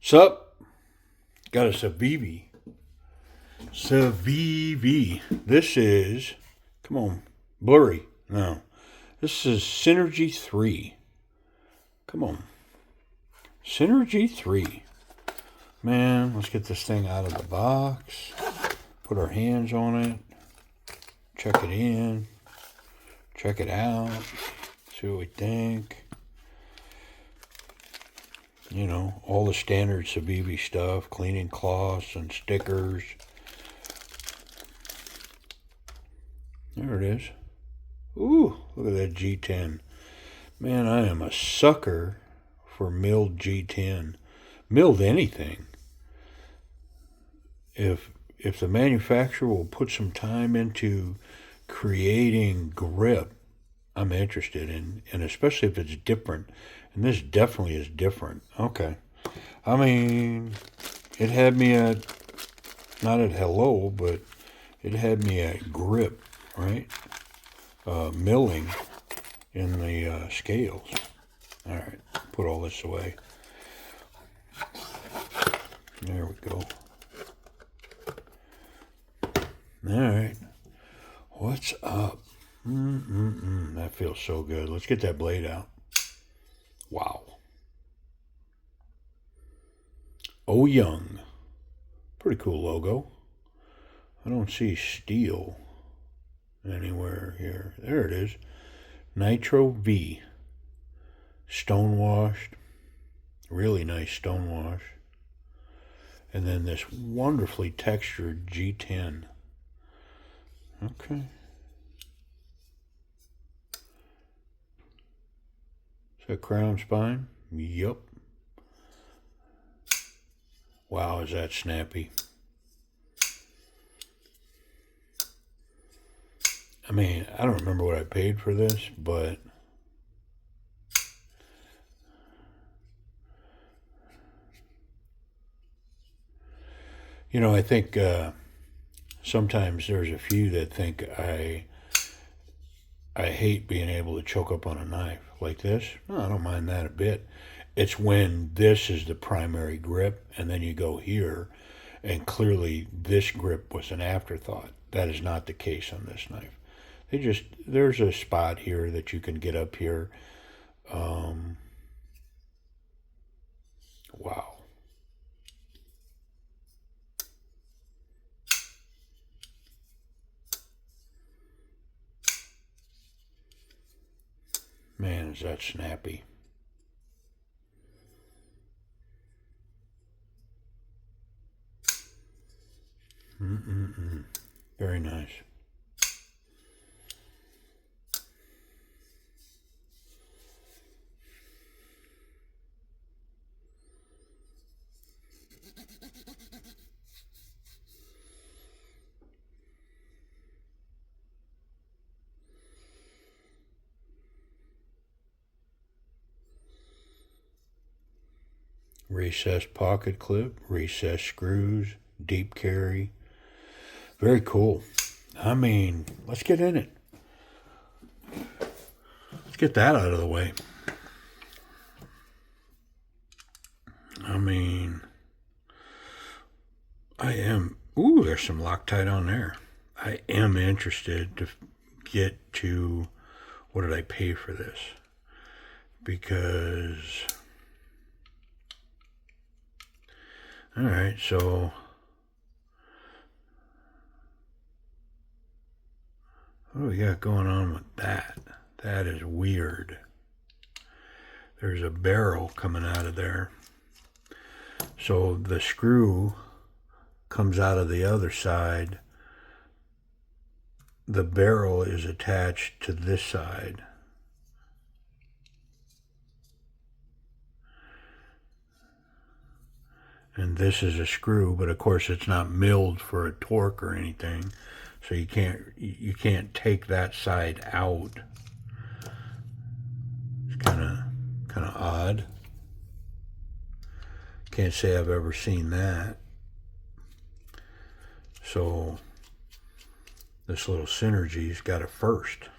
Sup? Got a Civivi. This is, come on, blurry. No. This is Synergy 3. Come on. Synergy 3. Man, let's get this thing out of the box. Put our hands on it. Check it in. Check it out. See what we think. You know, all the standard Civivi stuff, cleaning cloths and stickers. There it is. Ooh, look at that G10. Man, I am a sucker for milled G10. Milled anything. If the manufacturer will put some time into creating grip, I'm interested in, and especially if it's different. And this definitely is different. Okay. I mean, it had me at, not at hello, but it had me at grip, right? Milling in the scales. All right. Put all this away. There we go. All right. What's up? That feels so good. Let's get that blade out. Wow. Oh Young. Pretty cool logo. I don't see steel anywhere here. There it is. Nitro V. Stonewashed. Really nice stonewash. And then this wonderfully textured G10. Okay. Is that crown spine? Yup. Wow, is that snappy. I mean, I don't remember what I paid for this, but you know, I think sometimes there's a few that think I hate being able to choke up on a knife like this. No, I don't mind that a bit. It's when this is the primary grip and then you go here and clearly this grip was an afterthought. That is not the case on this knife. There's a spot here that you can get up here. Wow. Man, is that snappy. Very nice. Recessed pocket clip, recessed screws, deep carry. Very cool. I mean, let's get in it. Let's get that out of the way. I mean, ooh, there's some Loctite on there. I am interested to get to, what did I pay for this? Because, all right, so what do we got going on with that? That is weird. There's a barrel coming out of there. So the screw comes out of the other side. The barrel is attached to this side. And this is a screw, but of course it's not milled for a torque or anything. So you can't take that side out. It's kind of odd. Can't say I've ever seen that. So this little Synergy's got a first.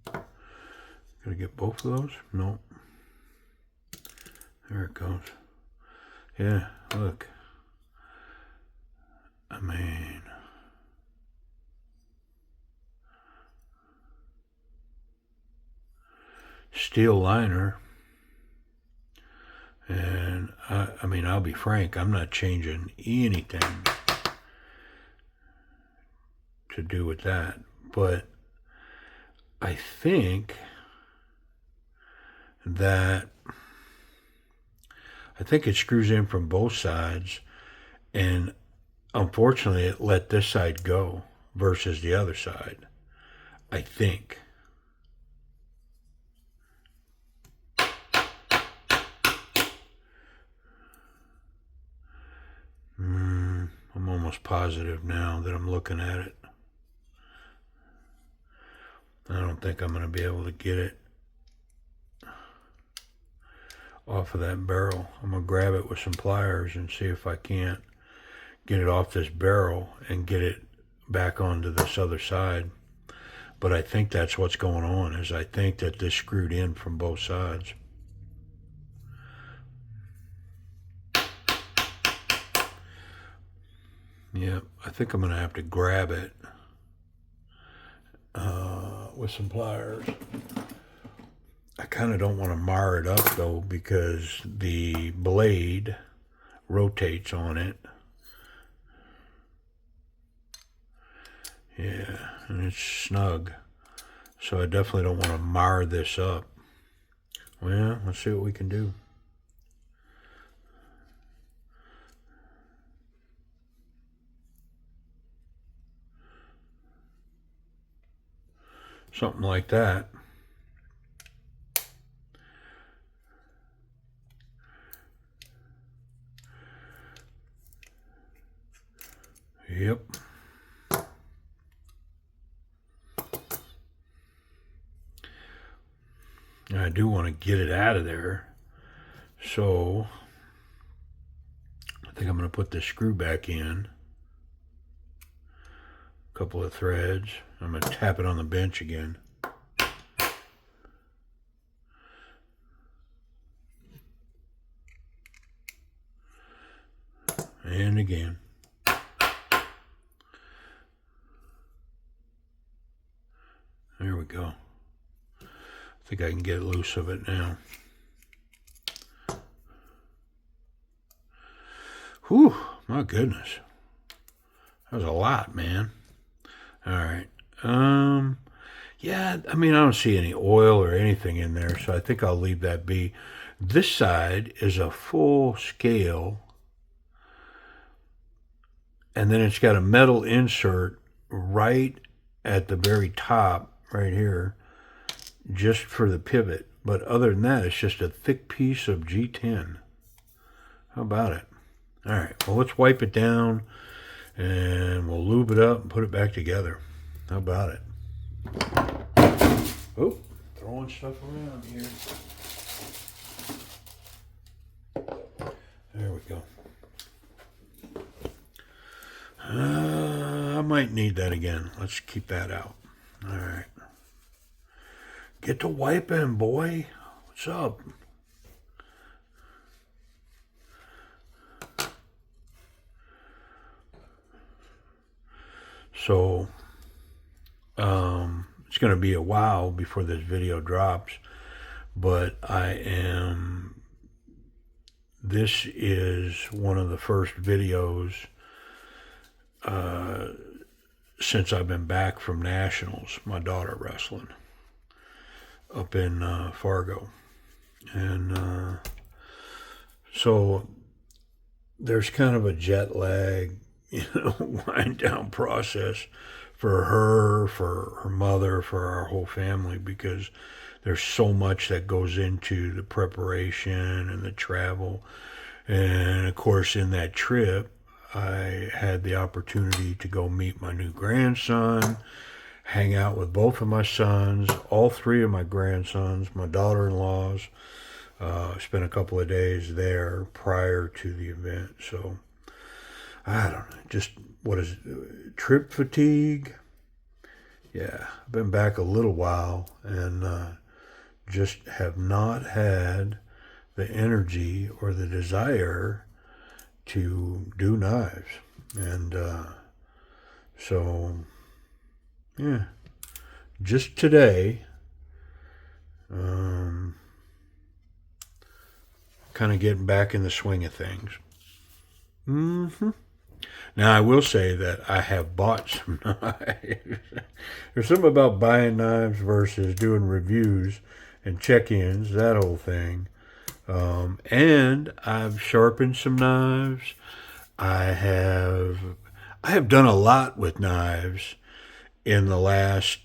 Gotta get both of those? Nope. There it goes. Yeah, look. I mean, steel liner. And I mean, I'll be frank, I'm not changing anything to do with that. But I think it screws in from both sides, and unfortunately it let this side go versus the other side, I think. I'm almost positive now that I'm looking at it. I don't think I'm going to be able to get it off of that barrel. I'm going to grab it with some pliers and see if I can't get it off this barrel and get it back onto this other side. But I think that's what's going on, is I think that this screwed in from both sides. Yeah, I think I'm going to have to grab it with some pliers. I kind of don't want to mar it up, though, because the blade rotates on it. Yeah, and it's snug. So I definitely don't want to mar this up. Well, let's see what we can do. Something like that. Yep. I do want to get it out of there. So I think I'm going to put this screw back in. A couple of threads. I'm going to tap it on the bench again. And again. There we go. I think I can get loose of it now. Whew, my goodness. That was a lot, man. All right. Yeah, I mean, I don't see any oil or anything in there, so I think I'll leave that be. This side is a full scale, and then it's got a metal insert right at the very top, right here, just for the pivot. But other than that, it's just a thick piece of G10. How about it? All right, well, let's wipe it down, and we'll lube it up and put it back together. How about it? Oh, throwing stuff around here. There we go. I might need that again. Let's keep that out. All right. Get to wiping, boy. What's up? So, it's going to be a while before this video drops, but this is one of the first videos since I've been back from nationals, my daughter wrestling up in Fargo. And so there's kind of a jet lag, wind down process for her, for her mother, for our whole family, because there's so much that goes into the preparation and the travel. And of course, in that trip, I had the opportunity to go meet my new grandson, hang out with both of my sons, all three of my grandsons, my daughter-in-laws, Spent a couple of days there prior to the event. So I don't know. Just what is it? Trip fatigue? Yeah, I've been back a little while and just have not had the energy or the desire to do knives. And so, yeah, just today, kind of getting back in the swing of things. Now, I will say that I have bought some knives. There's something about buying knives versus doing reviews and check-ins, that whole thing. And I've sharpened some knives. I have done a lot with knives in the last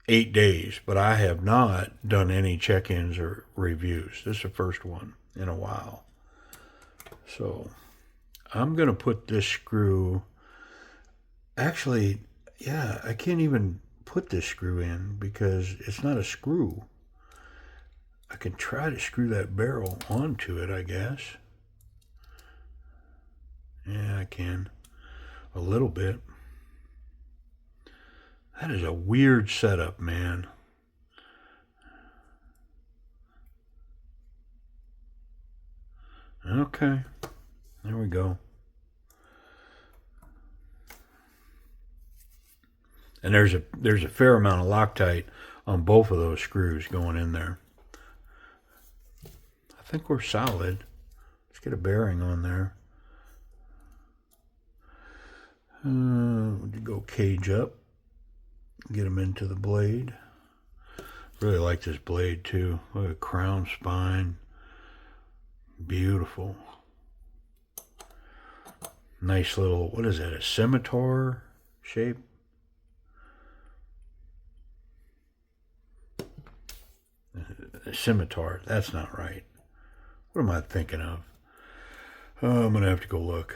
8 days, but I have not done any check-ins or reviews. This is the first one in a while. So I'm going to put this screw, actually, yeah, I can't even put this screw in because it's not a screw. I can try to screw that barrel onto it, I guess. Yeah, I can. A little bit. That is a weird setup, man. Okay. There we go. And there's a fair amount of Loctite on both of those screws going in there. I think we're solid. Let's get a bearing on there. We'll go cage up. Get them into the blade. Really like this blade too. Look at crown spine. Beautiful. Nice little, what is that, a scimitar shape? A scimitar, that's not right. What am I thinking of? I'm going to have to go look.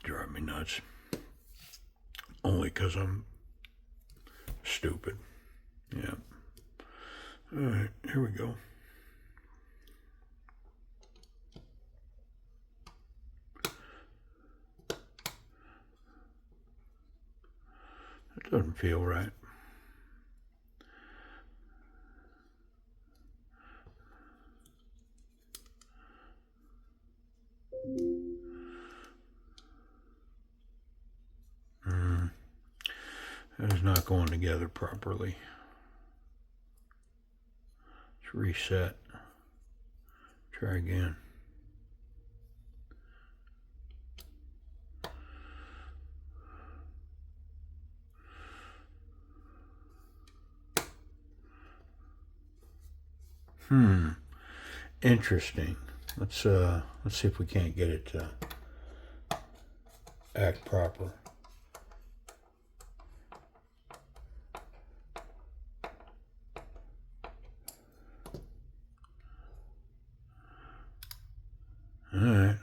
Drive me nuts. Only because I'm stupid. Yeah. All right, here we go. It doesn't feel right. That is not going together properly. Let's reset. Try again. Interesting. Let's see if we can't get it to act proper. All right.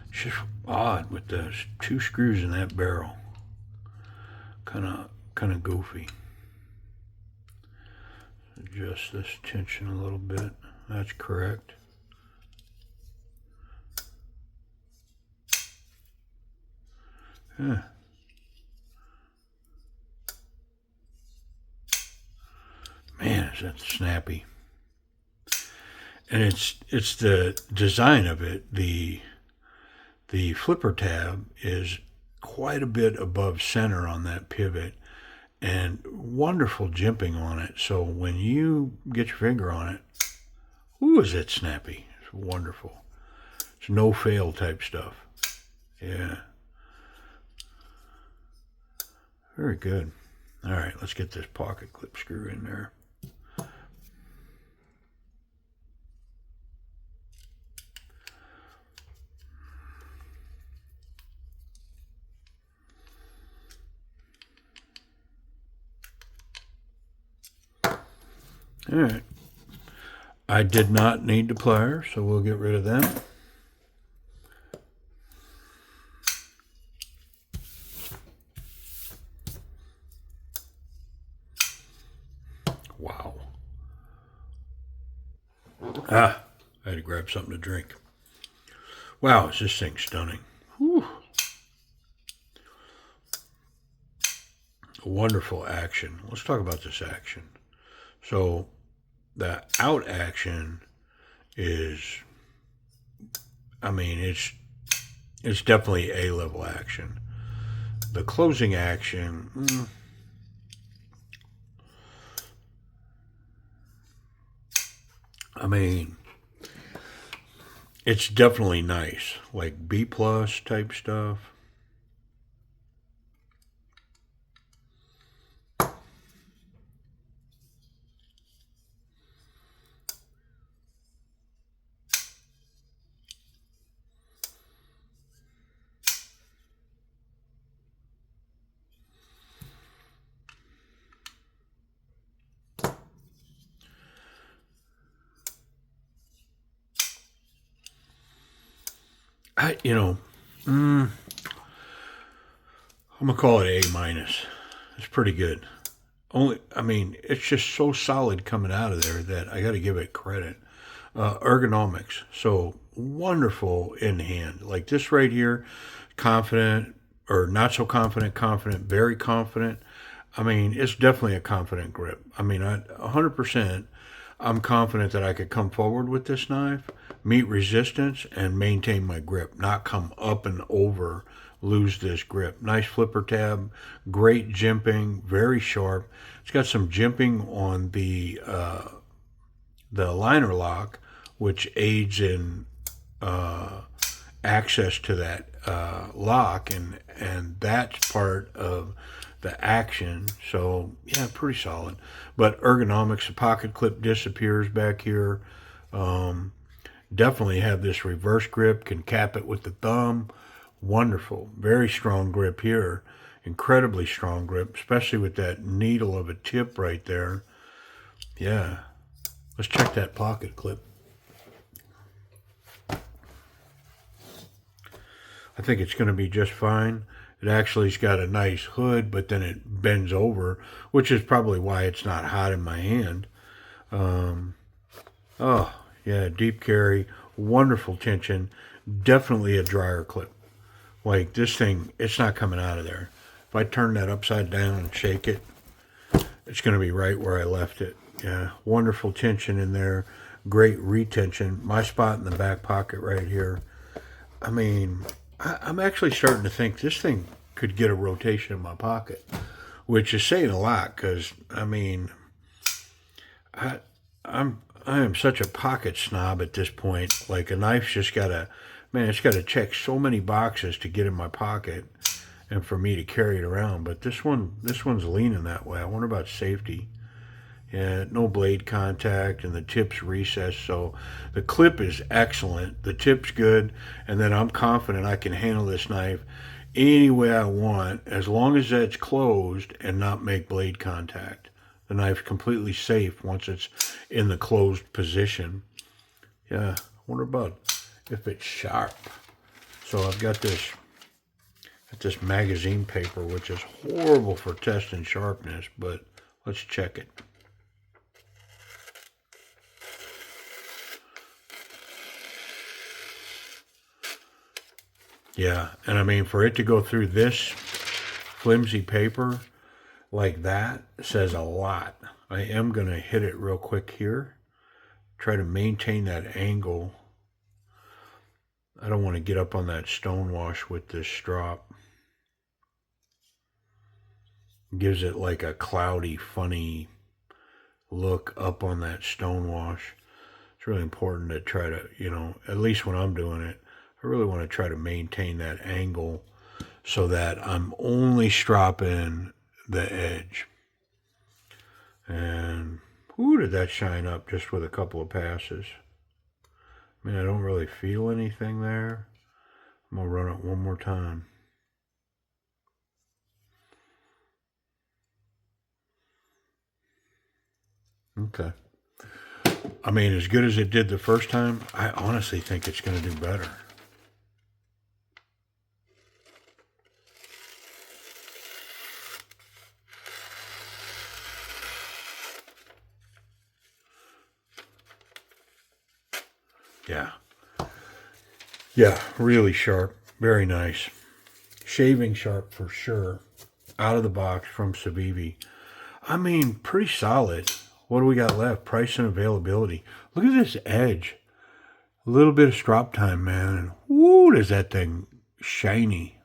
It's just odd with those two screws in that barrel. Kind of goofy. Adjust this tension a little bit. That's correct. Yeah. Man, is that snappy. And it's the design of it. The flipper tab is quite a bit above center on that pivot and wonderful jimping on it. So when you get your finger on it, ooh, is it snappy. It's wonderful. It's no fail type stuff. Yeah. Very good. All right, let's get this pocket clip screw in there. All right. I did not need the pliers, so we'll get rid of them. Ah, I had to grab something to drink. Wow, is this thing stunning. Whew. Wonderful action. Let's talk about this action. So the out action is, I mean, it's definitely A-level action. The closing action, I mean, it's definitely nice, like B plus type stuff. I, you know, I'm gonna call it A minus. It's pretty good. Only, I mean, it's just so solid coming out of there that I got to give it credit. Ergonomics, so wonderful in hand. Like this right here, confident or not so confident, confident, very confident. I mean, it's definitely a confident grip. I mean, 100%. I'm confident that I could come forward with this knife, meet resistance, and maintain my grip, not come up and over, lose this grip. Nice flipper tab, great jimping, very sharp. It's got some jimping on the liner lock, which aids in access to that lock, and that's part of the action. So yeah, pretty solid. But ergonomics, the pocket clip disappears back here. Um, Definitely have this reverse grip. Can cap it with the thumb. Wonderful, very strong grip here. Incredibly strong grip, especially with that needle of a tip right there. Yeah, let's check that pocket clip. I think it's going to be just fine. It actually's got a nice hood, but then it bends over, which is probably why it's not hot in my hand. Um, oh, yeah, deep carry, wonderful tension, definitely a dryer clip. Like this thing, it's not coming out of there. If I turn that upside down and shake it, it's going to be right where I left it. Yeah, wonderful tension in there, great retention. My spot in the back pocket right here. I mean, I'm actually starting to think this thing could get a rotation in my pocket, which is saying a lot because I mean, I I am such a pocket snob at this point. Like a knife's just gotta, man, it's gotta check so many boxes to get in my pocket and for me to carry it around. But this one's leaning that way. I wonder about safety. Yeah, no blade contact, and the tip's recessed, so the clip is excellent. The tip's good, and then I'm confident I can handle this knife any way I want as long as that's closed and not make blade contact. The knife's completely safe once it's in the closed position. Yeah, I wonder about if it's sharp. So I've got this magazine paper, which is horrible for testing sharpness, but let's check it. Yeah, and I mean, for it to go through this flimsy paper like that says a lot. I am going to hit it real quick here. Try to maintain that angle. I don't want to get up on that stonewash with this strop. Gives it like a cloudy, funny look up on that stonewash. It's really important to try to, at least when I'm doing it, I really want to try to maintain that angle so that I'm only stropping the edge. And whoo, did that shine up just with a couple of passes. I mean, I don't really feel anything there. I'm going to run it one more time. Okay. I mean, as good as it did the first time, I honestly think it's going to do better. Yeah. Yeah, really sharp. Very nice. Shaving sharp for sure. Out of the box from Civivi. I mean, pretty solid. What do we got left? Price and availability. Look at this edge. A little bit of strop time, man. And woo, does that thing shiny.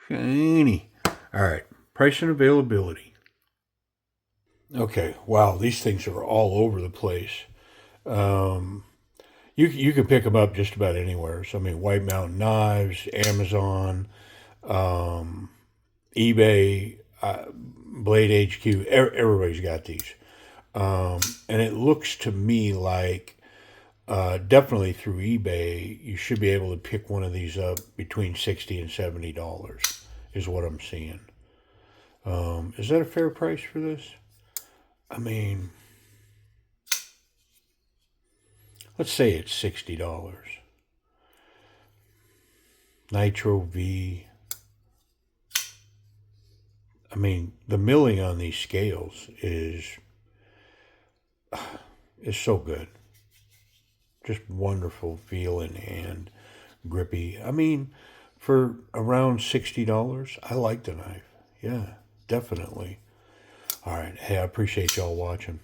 Shiny. All right. Price and availability. Okay. Wow, these things are all over the place. Um, you can pick them up just about anywhere. So I mean, White Mountain Knives, Amazon, um, eBay, Blade HQ. Everybody's got these, and it looks to me like definitely through eBay, you should be able to pick one of these up between $60 and $70 is what I'm seeing. Is that a fair price for this? I mean, let's say it's $60. Nitro V. I mean, the milling on these scales is so good. Just wonderful feeling and grippy. I mean, for around $60, I like the knife. Yeah, definitely. All right. Hey, I appreciate y'all watching.